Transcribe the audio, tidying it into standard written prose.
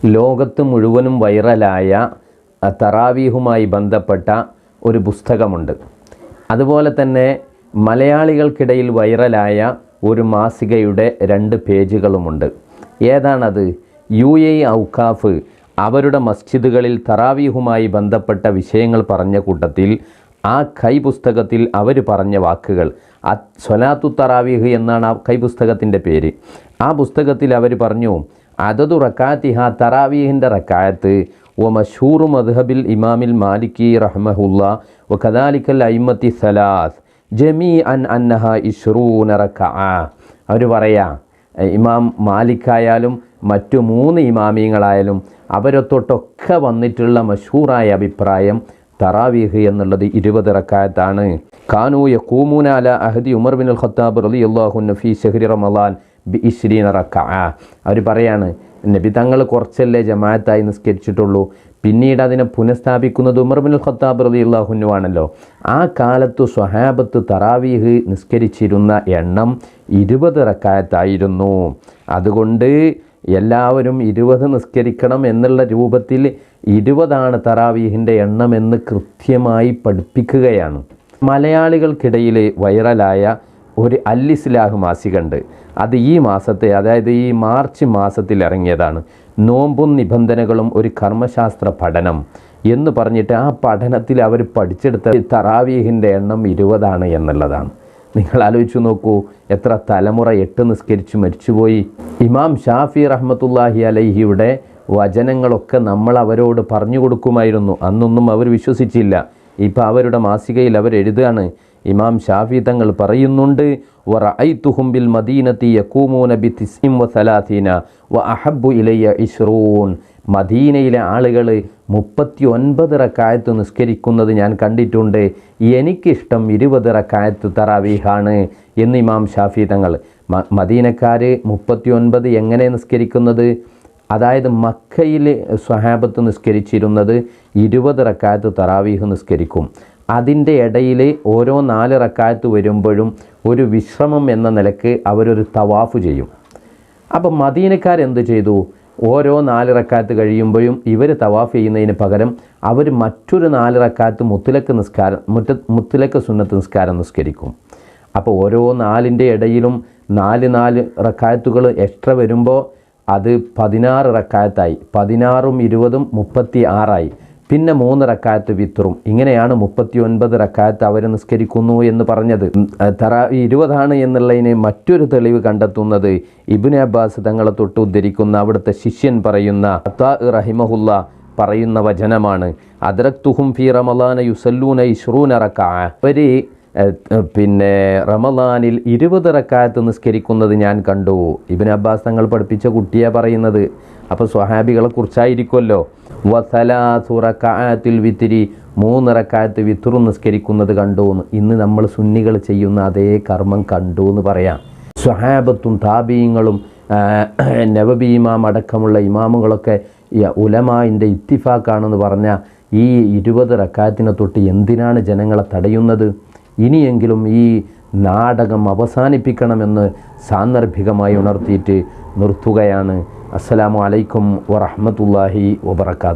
ലോകത്ത് മുഴുവനും വൈറലായ തറാവീഹുമായി ബന്ധപ്പെട്ട ഒരു പുസ്തകമുണ്ട്. അതുപോലെ തന്നെ മലയാളികൾക്കിടയിൽ വൈറലായ ഒരു മാസികയുടെ 2 പേജുകളുമുണ്ട്. ഏതാണത്? UAE ഔക്കാഫ് അവരുടെ മസ്ജിദുകളിൽ തറാവീഹുമായി ബന്ധപ്പെട്ട വിഷയങ്ങൾ പറഞ്ഞ കൂട്ടത്തിൽ ആ കൈപുസ്തകത്തിൽ അവർ പറഞ്ഞ വാക്കുകൾ, സ്വലാത്തു തറാവീഹ് എന്നാണ് ആ കൈപുസ്തകത്തിൻ്റെ പേര്. ആ പുസ്തകത്തിൽ അവർ പറഞ്ഞു, അദദു റക്കാത്തിഹ, തറാവീഹിൻ്റെ റക്കായത്ത് വ മഷ്ഹൂറു മദ്ഹബിൽ ഇമാമിൽ മാലിക്കി റഹ്മഹുല്ലാ വ കദാലിക്കൽ അയിമ്മത്തി സലാസ് ജമീഅൻ അന്നഹ 20 റക്അ. അവർ പറയാ, ഇമാം മാലിക്കായാലും മറ്റു 3 ഇമാമിയങ്ങളായാലും അവരൊത്തൊട്ടൊക്കെ വന്നിട്ടുള്ള മഷ്ഹൂറായ അഭിപ്രായം തറാവീഹ് എന്നുള്ളത് 20 റക്അത്താണ്. കാനൂ യഖൂമൂന അലാ അഹദി ഉമർ ബിൻ അൽ ഖത്താബ് റളിയല്ലാഹു അൻഹു ഫീ ശഹ്രി റമളാൻ ബി 20 റക്അ. അവർ പറയാണ്, നബി തങ്ങൾ കുറച്ചല്ലേ ജമാഅത്തായി നിസ്കരിച്ചിട്ടുള്ളൂ, പിന്നീട് അതിനെ പുനഃസ്ഥാപിക്കുന്നത് ഉമർ ബിൻ അൽ ഖത്താബ് റളിയല്ലാഹു അൻഹു ആണല്ലോ. ആ കാലത്ത് സ്വഹാബത്ത് തറാവീഹ് നിസ്കരിച്ചിരുന്ന എണ്ണം 20 റക്അത്തായിരുന്നു. അതുകൊണ്ട് എല്ലാവരും 20 നിസ്കരിക്കണം എന്നുള്ള രൂപത്തിൽ 20 തറാവീഹിൻ്റെ എണ്ണം എന്ന് കൃത്യമായി പഠിപ്പിക്കുകയാണ്. മലയാളികൾക്കിടയിൽ വൈറലായ ഒരു അൽ-ഇസ്ലാഹ് മാസികയുണ്ട്. അത് ഈ മാസത്തെ, അതായത് ഈ മാർച്ച് മാസത്തിൽ ഇറങ്ങിയതാണ്. നോമ്പും നിബന്ധനകളും ഒരു കർമ്മശാസ്ത്ര പഠനം എന്ന് പറഞ്ഞിട്ട് ആ പഠനത്തിൽ അവർ പഠിച്ചെടുത്ത തറാവീഹിൻ്റെ എണ്ണം 20 എന്നുള്ളതാണ്. നിങ്ങൾ ആലോചിച്ച് നോക്കൂ, എത്ര തലമുറ 8 നിസ്കരിച്ച് മരിച്ചുപോയി. ഇമാം ഷാഫി റഹ്മത്തുള്ളാഹി അലൈഹിയുടെ വചനങ്ങളൊക്കെ നമ്മൾ അവരോട് പറഞ്ഞു കൊടുക്കുമായിരുന്നു. അന്നൊന്നും അവർ വിശ്വസിച്ചില്ല. ഇപ്പോൾ അവരുടെ മാസികയിൽ അവർ എഴുതുകയാണ്, ഇമാം ഷാഫി തങ്ങൾ പറയുന്നുണ്ട്, വറഅയ്തുഹും ബിൽ മദീനത്തി യഖൂമൂന ബി 39 വ അഹബ്ബു ഇലയ്യ 20. മദീനയിലെ ആളുകൾ 39 റക്അത്ത് നിസ്കരിക്കുന്നത് ഞാൻ കണ്ടിട്ടുണ്ട്. എനിക്കിഷ്ടം 20 റക്അത്ത് തറാവീഹാണ് എന്ന് ഇമാം ഷാഫി തങ്ങൾ. മദീനക്കാർ 39 എങ്ങനെ നിസ്കരിക്കുന്നത്? അതായത് മക്കയിൽ സ്വഹാബത്ത് നിസ്കരിച്ചിരുന്നത് 20 റക്അത്ത് തറാവീഹ് നിസ്കരിക്കും. അതിൻ്റെ ഇടയിൽ ഓരോ 4 റക്അത്ത് വരുമ്പോഴും ഒരു വിശ്രമം എന്ന നിലക്ക് അവരൊരു തവാഫ് ചെയ്യും. അപ്പം മദീനക്കാരെന്ത് ചെയ്തു? ഓരോ 4 റക്അത്ത് കഴിയുമ്പോഴും ഇവർ തവാഫ് ചെയ്യുന്നതിന് പകരം അവർ മറ്റൊരു 4 റക്അത്ത് മുത്തലക്ക് സുന്നത്ത് നിസ്കാരം നിസ്കരിക്കും. അപ്പോൾ ഓരോ 4ൻ്റെ ഇടയിലും 4 റക്അത്തുകൾ എക്സ്ട്രാ വരുമ്പോൾ അത് 16 റക്അത്തായി. 16ഉം 20ഉം 36ആയി. പിന്നെ 3 റക്അത്ത് വിത്റും. ഇങ്ങനെയാണ് 39 റക്അത്ത് അവർ നിസ്കരിക്കുന്നു എന്ന് പറഞ്ഞത്. 20 എന്നുള്ളതിന് മറ്റൊരു തെളിവ് കണ്ടെത്തുന്നത് ഇബ്നു അബ്ബാസ് തങ്ങളെ തൊട്ട് ഉദ്ധരിക്കുന്ന അവിടുത്തെ ശിഷ്യൻ പറയുന്ന അത്താ റഹിമഹുല്ല പറയുന്ന വചനമാണ്. അദ്റക്തുഹും ഫീ റമളാന യുസല്ലൂന 20 റക്അ. അവർ പിന്നെ റമളാനിൽ 20 റക്അത്ത് നിസ്കരിക്കുന്നത് ഞാൻ കണ്ടു. ഇബ്നു അബ്ബാസ് തങ്ങൾ പഠിപ്പിച്ച കുട്ടിയെ പറയുന്നത്. അപ്പോൾ സ്വഹാബികളെ കുറിച്ചായിരിക്കുമല്ലോ. വസലാസു റക്അത്തിൽ വിത്രി, 3 റക്അത്ത് വിത്റും നിസ്കരിക്കുന്നത് കണ്ടു. ഇന്ന് നമ്മൾ സുന്നികൾ ചെയ്യുന്ന അതേ കർമ്മം കണ്ടു എന്ന് പറയാം. സ്വഹാബത്തും താബീങ്ങളും നബവി ഇമാം അടക്കമുള്ള ഇമാമുകളൊക്കെ ഉലമാഇൻ്റെ ഇത്തിഫാക്കാണെന്ന് പറഞ്ഞ ഈ 20 റക്അത്തിനെ തൊട്ട് എന്തിനാണ് ജനങ്ങളെ തടയുന്നത്? ഇനിയെങ്കിലും ഈ നാടകം അവസാനിപ്പിക്കണമെന്ന് സാന്ദർഭികമായി ഉണർത്തിയിട്ട് നിർത്തുകയാണ്. അസ്സലാമു അലൈക്കും വറഹ്മത്തുള്ളാഹി വബറകാതുഹു.